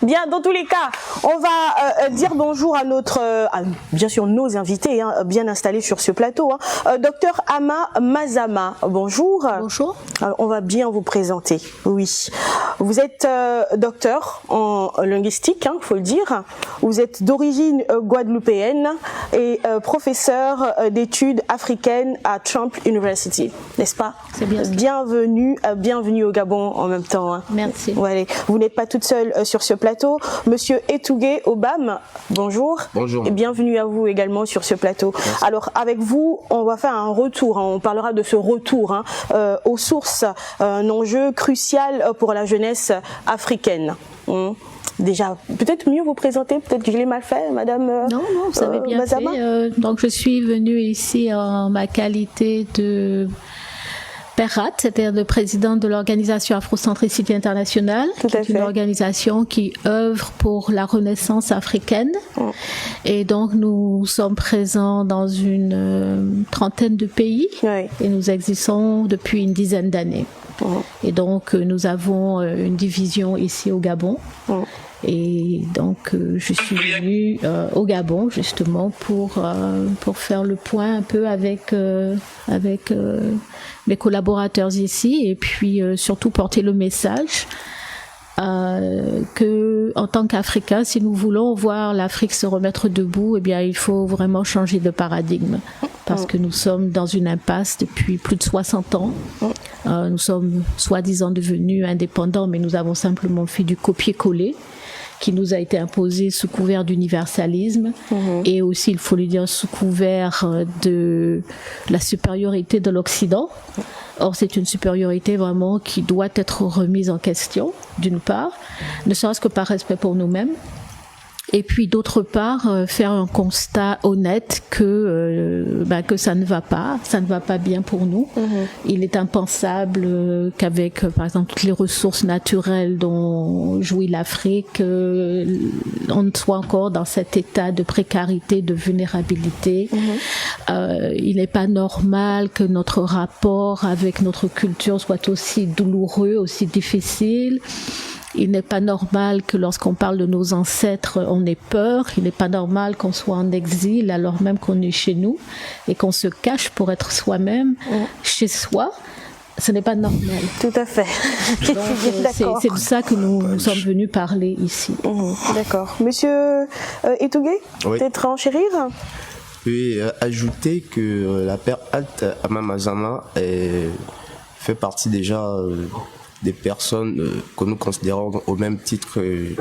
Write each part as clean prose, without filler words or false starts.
Bien, dans tous les cas, on va dire bonjour à bien sûr nos invités, bien installés sur ce plateau. Docteur Ama Mazama, bonjour. Bonjour. On va bien vous présenter. Oui, vous êtes docteur en linguistique, faut le dire. Vous êtes d'origine guadeloupéenne et professeur d'études africaines à Trump University, n'est-ce pas? C'est bien ça. Bienvenue au Gabon en même temps. Merci. Ouais, vous n'êtes pas toute seule sur ce plateau. Monsieur Etougué Obam, bonjour. Bonjour. Et bienvenue à vous également sur ce plateau. Merci. Alors avec vous, on va faire un retour, on parlera de ce retour aux sources, un enjeu crucial pour la jeunesse africaine. Déjà, peut-être mieux vous présenter, peut-être que je l'ai mal fait, madame Non, vous avez bien Mazama. fait. Donc je suis venue ici en ma qualité de PERAT, c'est-à-dire de présidente de l'organisation Afrocentricité Internationale, qui est une organisation qui œuvre pour la renaissance africaine. Et donc nous sommes présents dans une trentaine de pays et nous existons depuis une dizaine d'années. Et donc nous avons une division ici au Gabon. Et donc je suis venue au Gabon justement pour faire le point un peu avec mes collaborateurs ici et puis surtout porter le message que en tant qu'Africains, si nous voulons voir l'Afrique se remettre debout, eh bien il faut vraiment changer de paradigme parce que nous sommes dans une impasse depuis plus de 60 ans. Nous sommes soi-disant devenus indépendants, mais nous avons simplement fait du copier-coller qui nous a été imposé sous couvert d'universalisme et aussi, il faut le dire, sous couvert de la supériorité de l'Occident. Or, c'est une supériorité vraiment qui doit être remise en question, d'une part, ne serait-ce que par respect pour nous-mêmes. Et puis d'autre part, faire un constat honnête que ça ne va pas bien pour nous. Il est impensable qu'avec, par exemple, toutes les ressources naturelles dont jouit l'Afrique, on soit encore dans cet état de précarité, de vulnérabilité. Il n'est pas normal que notre rapport avec notre culture soit aussi douloureux, aussi difficile. Il n'est pas normal que lorsqu'on parle de nos ancêtres, on ait peur. Il n'est pas normal qu'on soit en exil alors même qu'on est chez nous et qu'on se cache pour être soi-même chez soi. Ce n'est pas normal. Tout à fait. C'est de ça que nous sommes venus parler ici. D'accord. Monsieur Etougué, peut-être enchérir? Oui, ajouter que la Père Alt Ama Mazama fait partie déjà des personnes que nous considérons au même titre que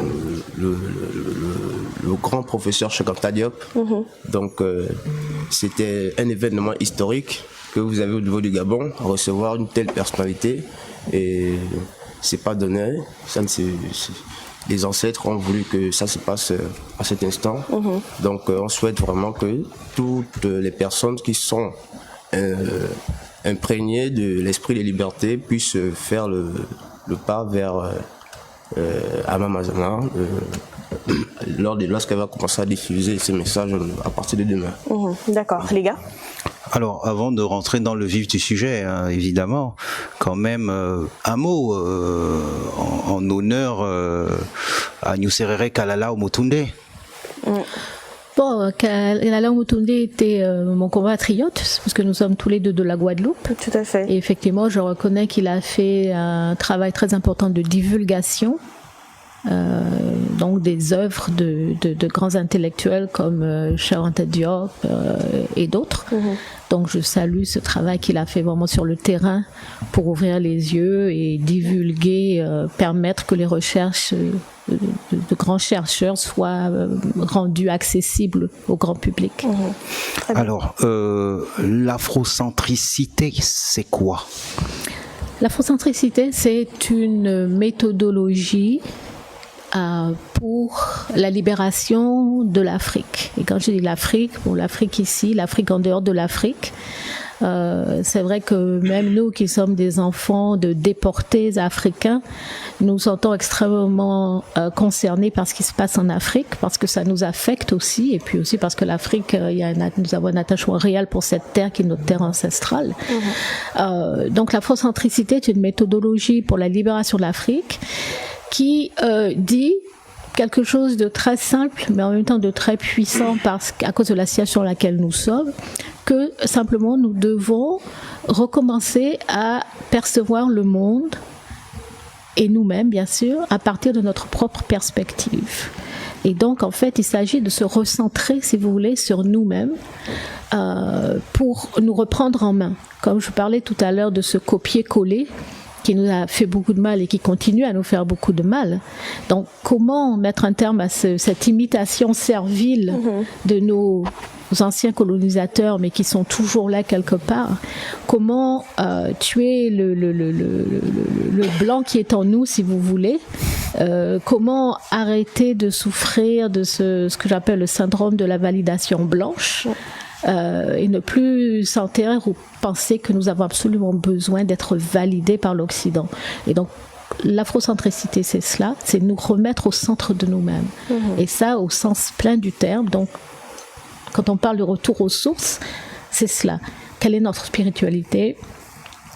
le grand professeur Cheikh Anta Diop. Donc c'était un événement historique que vous avez au niveau du Gabon, recevoir une telle personnalité, et c'est pas donné. Les ancêtres ont voulu que ça se passe à cet instant. Donc on souhaite vraiment que toutes les personnes qui sont imprégné de l'esprit de liberté puisse faire le pas vers Ama Mazama lorsqu'elle va commencer à diffuser ces messages à partir de demain. D'accord, les gars. Alors, avant de rentrer dans le vif du sujet, évidemment, quand même, un mot en honneur à Nyuserere Kalala Omotunde. Bon, Kalala Omotunde était mon compatriote, parce que nous sommes tous les deux de la Guadeloupe. Tout à fait. Et effectivement, je reconnais qu'il a fait un travail très important de divulgation, donc des œuvres de grands intellectuels comme Cheikh Anta Diop et d'autres. Donc je salue ce travail qu'il a fait vraiment sur le terrain pour ouvrir les yeux et divulguer, permettre que les recherches de grands chercheurs soient rendues accessibles au grand public. Alors, l'afrocentricité, c'est quoi? L'afrocentricité, c'est une méthodologie pour la libération de l'Afrique. Et quand je dis l'Afrique, bon, l'Afrique ici, l'Afrique en dehors de l'Afrique, c'est vrai que même nous qui sommes des enfants de déportés africains, nous sentons extrêmement concernés par ce qui se passe en Afrique, parce que ça nous affecte aussi, et puis aussi parce que l'Afrique, nous avons un attachement réel pour cette terre qui est notre terre ancestrale. Donc l'afrocentricité est une méthodologie pour la libération de l'Afrique qui dit quelque chose de très simple, mais en même temps de très puissant à cause de la situation dans laquelle nous sommes, que simplement nous devons recommencer à percevoir le monde et nous-mêmes, bien sûr, à partir de notre propre perspective. Et donc, en fait, il s'agit de se recentrer, si vous voulez, sur nous-mêmes pour nous reprendre en main. Comme je parlais tout à l'heure de ce copier-coller qui nous a fait beaucoup de mal et qui continue à nous faire beaucoup de mal. Donc, comment mettre un terme à cette imitation servile de nos anciens colonisateurs, mais qui sont toujours là quelque part? Comment tuer le blanc qui est en nous, si vous voulez? Comment arrêter de souffrir de ce que j'appelle le syndrome de la validation blanche? Et ne plus s'enterrer ou penser que nous avons absolument besoin d'être validés par l'Occident. Et donc, l'afrocentricité, c'est cela, c'est nous remettre au centre de nous-mêmes. Et ça, au sens plein du terme. Donc, quand on parle de retour aux sources, c'est cela. Quelle est notre spiritualité?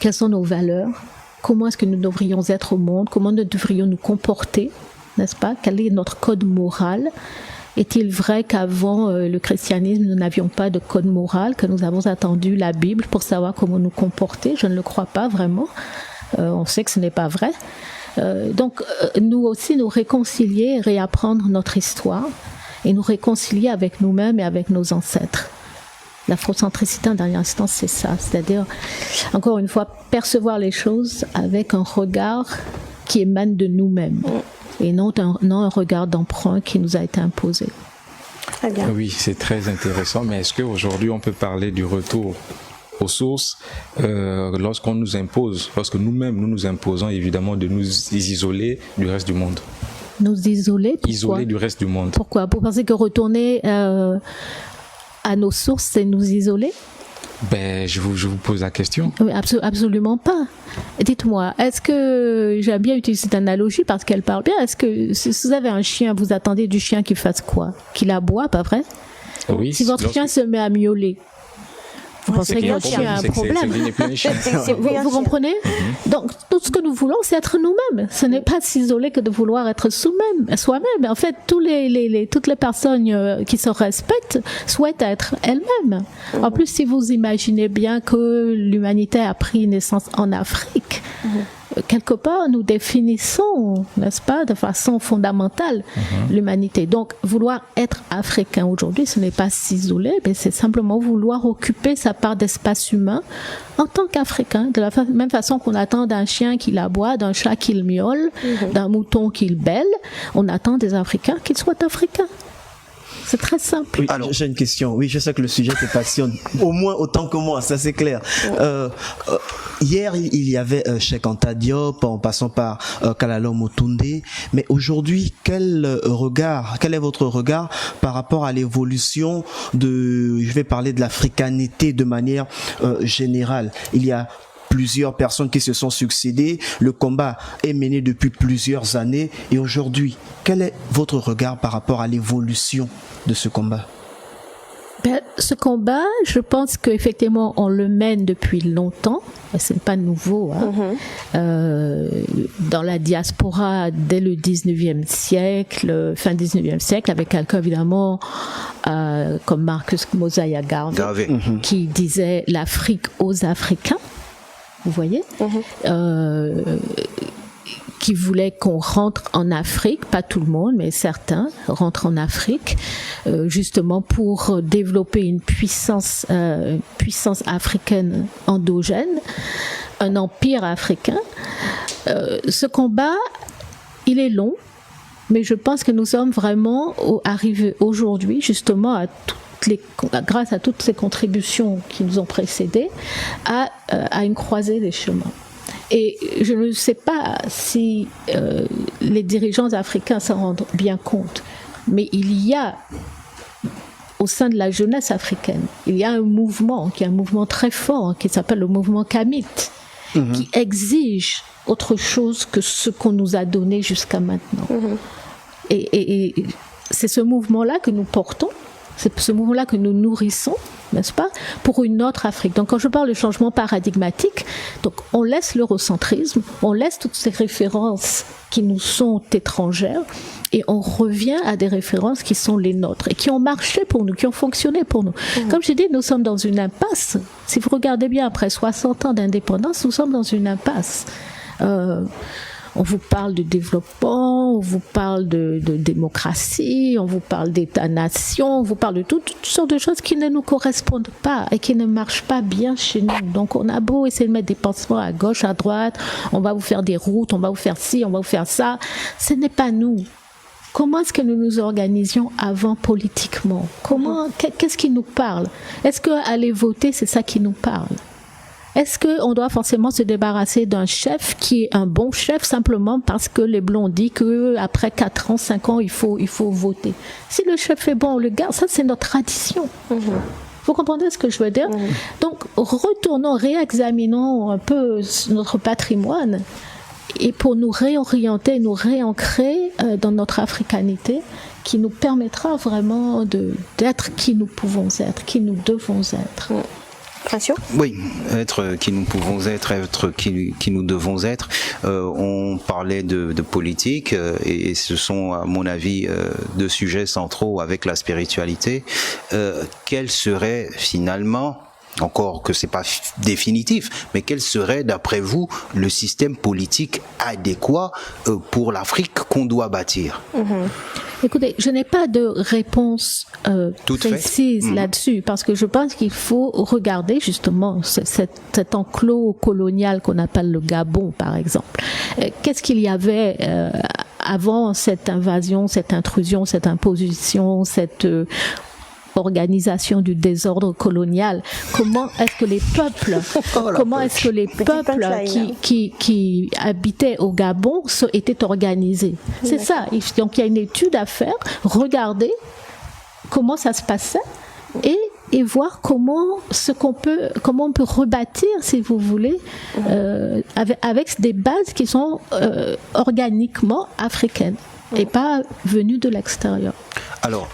Quelles sont nos valeurs? Comment est-ce que nous devrions être au monde? Comment nous devrions nous comporter? N'est-ce pas? Quel est notre code moral? Est-il vrai qu'avant le christianisme, nous n'avions pas de code moral, que nous avons attendu la Bible pour savoir comment nous comporter? Je ne le crois pas vraiment. On sait que ce n'est pas vrai. Donc, nous aussi, nous réconcilier, réapprendre notre histoire et nous réconcilier avec nous-mêmes et avec nos ancêtres. L'afrocentricité, en dernière instance, c'est ça. C'est-à-dire, encore une fois, percevoir les choses avec un regard qui émane de nous-mêmes. Et non un regard d'emprunt qui nous a été imposé. Très bien. Oui, c'est très intéressant, mais est-ce qu'aujourd'hui on peut parler du retour aux sources lorsqu'on nous impose, lorsque nous-mêmes nous nous imposons évidemment de nous isoler du reste du monde? Nous isoler? Pourquoi? Isoler du reste du monde. Pourquoi? Pour penser que retourner à nos sources, c'est nous isoler? Ben, je vous pose la question. Oui, absolument pas. Dites-moi, est-ce que, j'aime bien utiliser cette analogie parce qu'elle parle bien, est-ce que si vous avez un chien, vous attendez du chien qu'il fasse quoi? Qu'il aboie, pas vrai? Si votre chien se met à miauler, vous pensez que votre chien a un problème. Vous comprenez? Donc, tout ce que nous voulons, c'est être nous-mêmes. Ce n'est pas s'isoler que de vouloir être soi-même. En fait, toutes les personnes qui se respectent souhaitent être elles-mêmes. En plus, si vous imaginez bien que l'humanité a pris naissance en Afrique, quelque part, nous définissons, n'est-ce pas, de façon fondamentale l'humanité. Donc, vouloir être africain aujourd'hui, ce n'est pas s'isoler, mais c'est simplement vouloir occuper sa part d'espace humain en tant qu'Africain, de la même façon qu'on attend d'un chien qu'il aboie, d'un chat qu'il miaule, d'un mouton qu'il bêle, on attend des Africains qu'ils soient africains. C'est très simple. Oui, alors j'ai une question. Oui, je sais que le sujet te passionne au moins autant que moi, ça c'est clair. Hier, il y avait Cheikh Anta Diop, en passant par Kalala Motunde. Mais aujourd'hui, quel est votre regard par rapport à l'évolution je vais parler de l'africanité de manière générale. Il y a plusieurs personnes qui se sont succédées. Le combat est mené depuis plusieurs années. Et aujourd'hui, quel est votre regard par rapport à l'évolution de ce combat? Ce combat, je pense qu'effectivement, on le mène depuis longtemps. Ce n'est pas nouveau. Dans la diaspora, dès le 19e siècle, fin 19e siècle, avec quelqu'un évidemment comme Marcus Mosiah Garvey, qui disait l'Afrique aux Africains. Vous voyez, qui voulait qu'on rentre en Afrique, pas tout le monde, mais certains rentrent en Afrique, justement pour développer une puissance africaine endogène, un empire africain. Ce combat, il est long, mais je pense que nous sommes vraiment arrivés aujourd'hui, justement, grâce à toutes ces contributions qui nous ont précédés, à une croisée des chemins. Et je ne sais pas si les dirigeants africains s'en rendent bien compte, mais il y a, au sein de la jeunesse africaine, il y a un mouvement qui est un mouvement très fort, qui s'appelle le mouvement Kamite, qui exige autre chose que ce qu'on nous a donné jusqu'à maintenant. Et c'est ce mouvement-là que nous portons, C'est ce mouvement-là que nous nourrissons, n'est-ce pas, pour une autre Afrique. Donc quand je parle de changement paradigmatique, donc on laisse l'eurocentrisme, on laisse toutes ces références qui nous sont étrangères et on revient à des références qui sont les nôtres et qui ont marché pour nous, qui ont fonctionné pour nous. Comme je dis, nous sommes dans une impasse. Si vous regardez bien, après 60 ans d'indépendance, nous sommes dans une impasse. On vous parle de développement, on vous parle de démocratie, on vous parle d'État-nation, on vous parle de toutes sortes de choses qui ne nous correspondent pas et qui ne marchent pas bien chez nous. Donc on a beau essayer de mettre des pansements à gauche, à droite, on va vous faire des routes, on va vous faire ci, on va vous faire ça. Ce n'est pas nous. Comment est-ce que nous nous organisions avant politiquement? Qu'est-ce qui nous parle? Est-ce qu'aller voter, c'est ça qui nous parle? Est-ce qu'on doit forcément se débarrasser d'un chef qui est un bon chef simplement parce que les Blancs ont dit qu'après 4 ans, 5 ans, il faut voter? Si le chef est bon, on le garde. Ça, c'est notre tradition. Vous comprenez ce que je veux dire? Donc, retournons, réexaminons un peu notre patrimoine et pour nous réorienter, nous réancrer dans notre africanité qui nous permettra vraiment d'être qui nous pouvons être, qui nous devons être. Oui, être qui nous pouvons être qui nous devons être. On parlait de politique et ce sont, à mon avis, deux sujets centraux avec la spiritualité. Quel serait finalement, encore que c'est pas définitif, mais quel serait, d'après vous, le système politique adéquat pour l'Afrique qu'on doit bâtir? Écoutez, je n'ai pas de réponse précise là-dessus, parce que je pense qu'il faut regarder justement cet enclos colonial qu'on appelle le Gabon, par exemple. Qu'est-ce qu'il y avait avant cette invasion, cette intrusion, cette imposition, cette organisation du désordre colonial? Comment est-ce que les peuples, qui habitaient au Gabon étaient organisés? C'est ça. Donc il y a une étude à faire, regarder comment ça se passait et voir comment on peut rebâtir, si vous voulez, avec des bases qui sont organiquement africaines et pas venues de l'extérieur. Alors,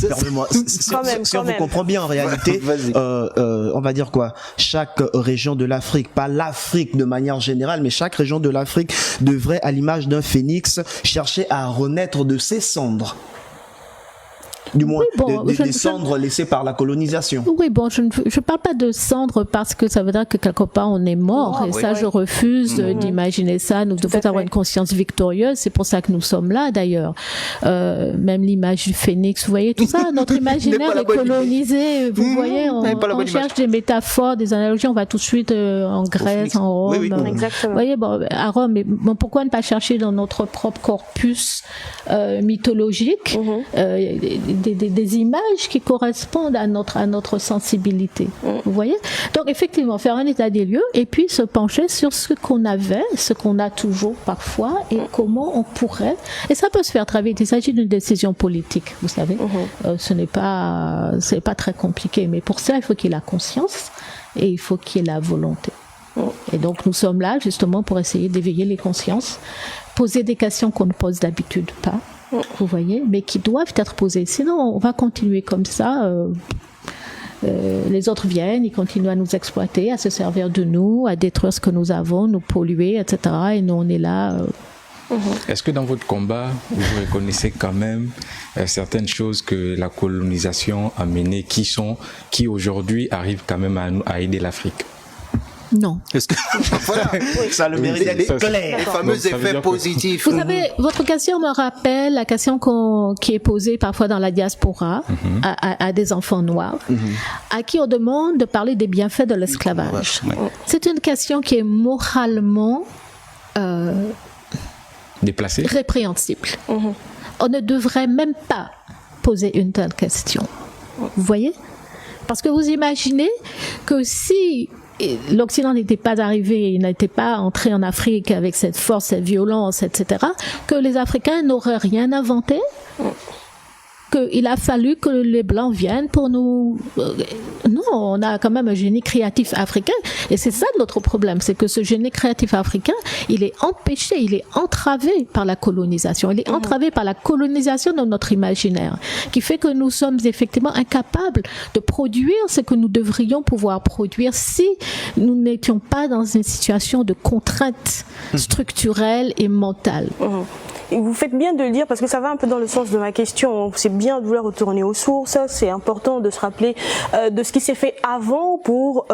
permets-moi, si on vous comprend bien en réalité, on va dire quoi? Chaque région de l'Afrique, pas l'Afrique de manière générale, mais chaque région de l'Afrique devrait, à l'image d'un phénix, chercher à renaître de ses cendres. Du moins, des cendres laissées par la colonisation. Oui, bon, je ne parle pas de cendres parce que ça veut dire que quelque part on est mort. Je refuse d'imaginer ça. Nous devons avoir une conscience victorieuse. C'est pour ça que nous sommes là, d'ailleurs. Même l'image du phénix, vous voyez, tout ça, notre imaginaire est colonisé. Vous voyez, on cherche des métaphores, des analogies. On va tout de suite en Grèce, en Rome. Oui, exactement. Vous voyez, à Rome, mais pourquoi ne pas chercher dans notre propre corpus mythologique des images qui correspondent à notre sensibilité. Vous voyez? Donc effectivement, faire un état des lieux et puis se pencher sur ce qu'on avait, ce qu'on a toujours parfois et comment on pourrait. Et ça peut se faire très vite. Il s'agit d'une décision politique, vous savez. Ce n'est pas très compliqué, mais pour ça, il faut qu'il y ait la conscience et il faut qu'il y ait la volonté. Et donc nous sommes là justement pour essayer d'éveiller les consciences, poser des questions qu'on ne pose d'habitude pas. Vous voyez, mais qui doivent être posées. Sinon, on va continuer comme ça. Les autres viennent, ils continuent à nous exploiter, à se servir de nous, à détruire ce que nous avons, nous polluer, etc. Et nous, on est là. Est-ce que dans votre combat, vous reconnaissez quand même certaines choses que la colonisation a menées, qui aujourd'hui arrivent quand même à aider l'Afrique? Non. Est-ce que voilà, ça a le mérite d'être clair. Les fameux effets positifs. Vous savez, votre question me rappelle la question qui est posée parfois dans la diaspora à des enfants noirs, à qui on demande de parler des bienfaits de l'esclavage. C'est une question qui est moralement déplacée, répréhensible. On ne devrait même pas poser une telle question. Vous voyez? Parce que vous imaginez que si l'Occident n'était pas arrivé, il n'était pas entré en Afrique avec cette force, cette violence, etc., que les Africains n'auraient rien inventé, qu'il a fallu que les Blancs viennent pour nous... Non, on a quand même un génie créatif africain. Et c'est ça notre problème, c'est que ce génie créatif africain, il est empêché, il est entravé par la colonisation. Il est entravé par la colonisation de notre imaginaire, qui fait que nous sommes effectivement incapables de produire ce que nous devrions pouvoir produire si nous n'étions pas dans une situation de contrainte structurelle et mentale. Et vous faites bien de le dire parce que ça va un peu dans le sens de ma question. C'est bien de vouloir retourner aux sources. C'est important de se rappeler de ce qui s'est fait avant pour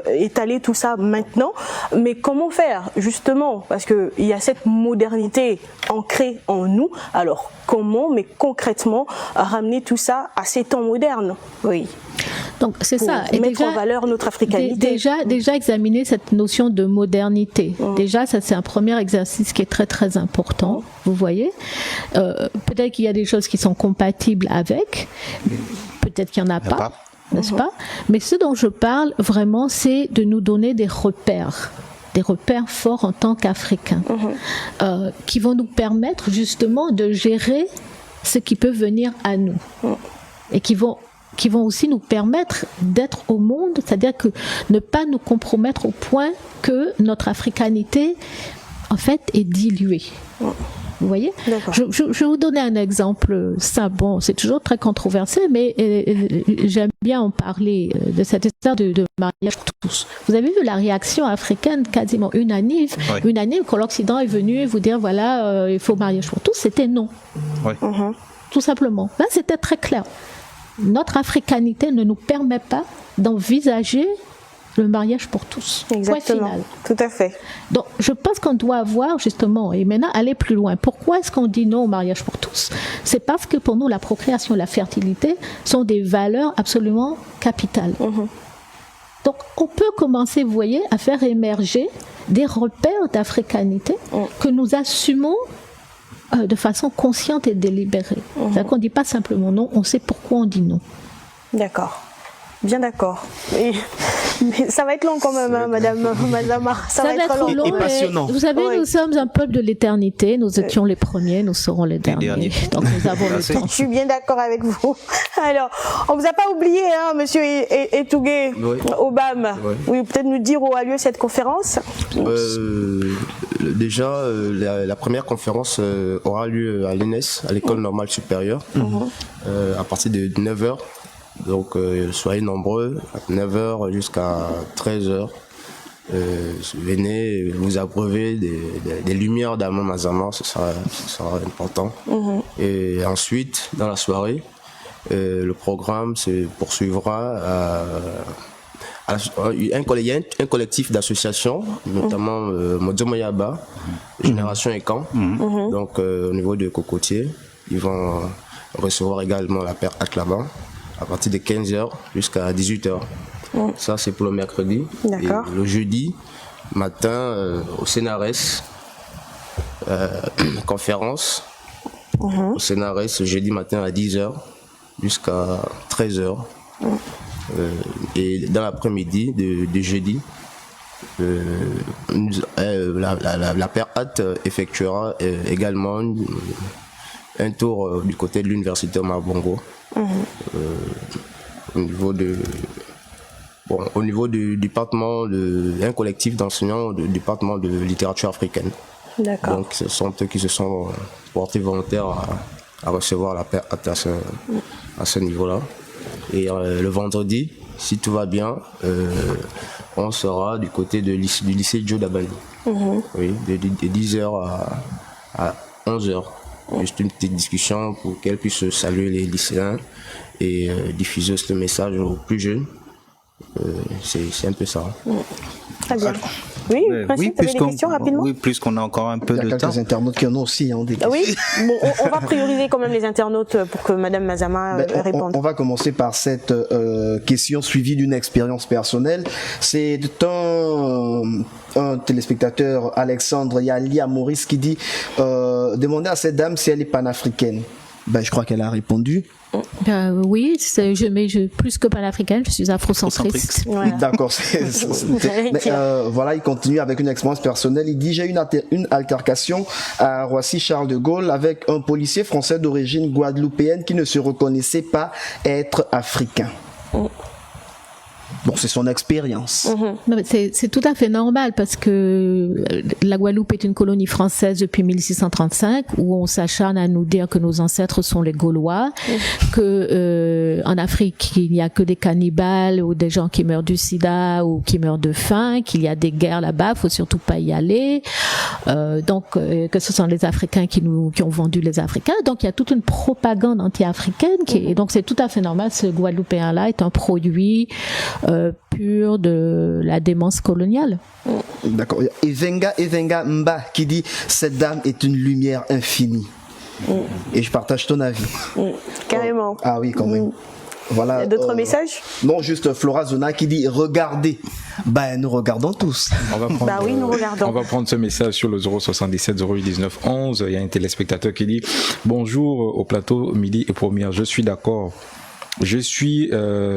étaler tout ça maintenant. Mais comment faire justement? Parce que il y a cette modernité ancrée en nous. Alors comment, mais concrètement, ramener tout ça à ces temps modernes? Oui. Donc c'est ça. Et mettre en valeur notre africanité. Déjà examiner cette notion de modernité. Déjà, ça c'est un premier exercice qui est très très important. Vous voyez, peut-être qu'il y a des choses qui sont compatibles avec, peut-être qu'il n'y en a pas, n'est-ce pas? Mais ce dont je parle vraiment, c'est de nous donner des repères forts en tant qu'Africains, qui vont nous permettre justement de gérer ce qui peut venir à nous et qui vont aussi nous permettre d'être au monde, c'est-à-dire que ne pas nous compromettre au point que notre africanité, en fait, est diluée. Vous voyez? Je vais vous donner un exemple simple. Bon, c'est toujours très controversé, mais j'aime bien en parler de cette histoire de mariage pour tous. Vous avez vu la réaction africaine quasiment unanime quand l'Occident est venu vous dire voilà, il faut mariage pour tous, c'était non. Tout simplement. Là, c'était très clair. Notre africanité ne nous permet pas d'envisager le mariage pour tous. Exactement. Point final. Tout à fait. Donc, je pense qu'on doit avoir justement, et maintenant aller plus loin. Pourquoi est-ce qu'on dit non au mariage pour tous? C'est parce que pour nous, la procréation et la fertilité sont des valeurs absolument capitales. Donc, on peut commencer, vous voyez, à faire émerger des repères d'africanité que nous assumons de façon consciente et délibérée. C'est-à-dire qu'on ne dit pas simplement non, on sait pourquoi on dit non. D'accord. Bien d'accord. Mais ça va être long quand même, hein, Madame Mazama. Ça va être long et passionnant. Vous savez, nous sommes un peuple de l'éternité. Nous étions les premiers, nous serons les derniers. Donc nous avons le temps. Je suis bien d'accord avec vous. Alors, on vous a pas oublié, hein, Monsieur Etougué, Obama. Oui, peut-être nous dire où a lieu cette conférence. Déjà, la première conférence aura lieu à l'ENES, à l'École normale supérieure, à partir de 9h. Donc soyez nombreux, à 9h jusqu'à 13h. Venez vous abreuver des lumières d'Ama Mazama, ce sera important. Et ensuite, dans la soirée, le programme se poursuivra il y a un collectif d'associations, notamment Modzo Yaba, Génération Ekan. Donc au niveau de Cocotier, ils vont recevoir également la Père Atlaban à partir de 15h jusqu'à 18h. Ça, c'est pour le mercredi. Et le jeudi matin, au CNRS, conférence au CNRS, jeudi matin à 10h jusqu'à 13h. Et dans l'après-midi de jeudi, la Père Hat effectuera également un tour du côté de l'université Mabongo. Au niveau du département, un collectif d'enseignants du département de littérature africaine. D'accord. Donc ce sont eux qui se sont portés volontaires à recevoir la Père Hat à ce niveau-là. Et le vendredi, si tout va bien, on sera du côté du lycée Joe Dabani. Oui, de 10h à 11h. Juste une petite discussion pour qu'elle puisse saluer les lycéens et diffuser ce message aux plus jeunes. C'est un peu ça. Très bien. Oui, Francis, tu avais des questions rapidement? Oui, puisqu'on a encore un peu de temps. Il y a quelques internautes qui en ont aussi des questions. Oui, bon, on va prioriser quand même les internautes pour que Madame Mazama réponde. On va commencer par cette question suivie d'une expérience personnelle. C'est un téléspectateur, Alexandre Yalia Maurice, qui dit demander à cette dame si elle est panafricaine. Ben, je crois qu'elle a répondu. Oui, plus que panafricaine, je suis afrocentriste. Voilà. D'accord. Mais voilà, il continue avec une expérience personnelle. Il dit: j'ai eu une altercation à Roissy-Charles de Gaulle avec un policier français d'origine guadeloupéenne qui ne se reconnaissait pas être africain. Bon, c'est son expérience. C'est tout à fait normal parce que la Guadeloupe est une colonie française depuis 1635 où on s'acharne à nous dire que nos ancêtres sont les Gaulois, que en Afrique il n'y a que des cannibales ou des gens qui meurent du sida ou qui meurent de faim, qu'il y a des guerres là-bas, faut surtout pas y aller. Que ce sont les Africains qui ont vendu les Africains. Donc il y a toute une propagande anti-africaine et donc c'est tout à fait normal. Ce Guadeloupéen-là est un produit pur de la démence coloniale. D'accord. Evenga Mba qui dit: cette dame est une lumière infinie. Et je partage ton avis. Carrément. Ah oui, quand même. Voilà. Il y a d'autres messages? Non, juste Flora Zona qui dit: regardez. Ben, nous regardons tous. Nous regardons. On va prendre ce message sur le 077 08 19 11. Il y a un téléspectateur qui dit: bonjour au plateau Midi et Première. Je suis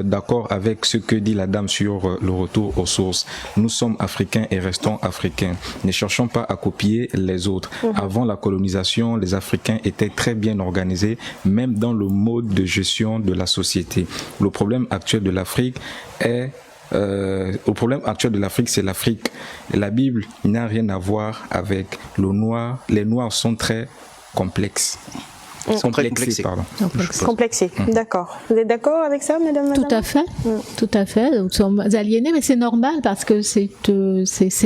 d'accord avec ce que dit la dame sur le retour aux sources. Nous sommes africains et restons africains. Ne cherchons pas à copier les autres. Avant la colonisation, les Africains étaient très bien organisés, même dans le mode de gestion de la société. Le problème actuel de l'Afrique, c'est l'Afrique. La Bible n'a rien à voir avec le noir. Les noirs sont très complexes. Complexé. D'accord. Vous êtes d'accord avec ça, madame? Tout à fait. Tout à fait. Nous sommes aliénés, mais c'est normal parce que c'est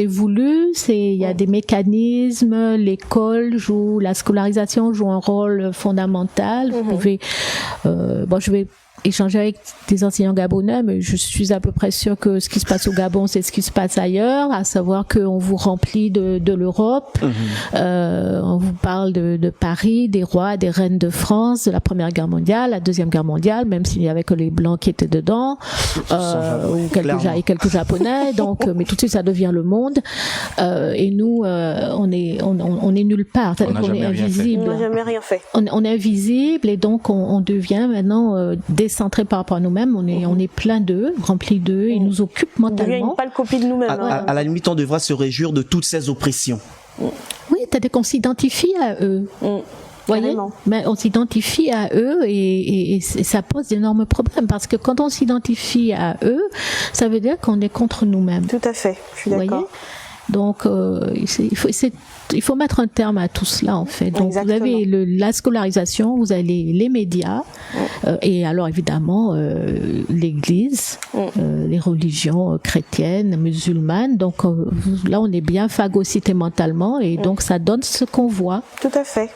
voulu. Il y a des mécanismes. L'école la scolarisation joue un rôle fondamental. Vous pouvez, je vais échanger avec des enseignants gabonais, mais je suis à peu près sûre que ce qui se passe au Gabon, c'est ce qui se passe ailleurs, à savoir qu'on vous remplit de l'Europe, on vous parle de Paris, des rois, des reines de France, de la Première Guerre mondiale, la Deuxième Guerre mondiale, même s'il n'y avait que les Blancs qui étaient dedans, et quelques Japonais, donc, mais tout de suite ça devient le monde, et nous, on est nulle part, c'est-à-dire qu'on est invisible. On n'a jamais rien fait. On est invisible, et donc on devient maintenant décentré par rapport à nous-mêmes, on est plein d'eux, rempli d'eux, ils nous occupent mentalement. On devient une pâle copie de nous-mêmes. À la limite, on devra se réjouir de toutes ces oppressions. Oui, c'est-à-dire qu'on s'identifie à eux. Voyez, mais on s'identifie à eux et ça pose d'énormes problèmes parce que quand on s'identifie à eux, ça veut dire qu'on est contre nous-mêmes. Tout à fait, je suis d'accord. Voyez, donc il faut mettre un terme à tout cela en fait. Donc Exactement. Vous avez la scolarisation, vous avez les médias et alors évidemment l'Église, les religions chrétiennes, musulmanes. Donc là on est bien phagocyté mentalement et donc ça donne ce qu'on voit. Tout à fait.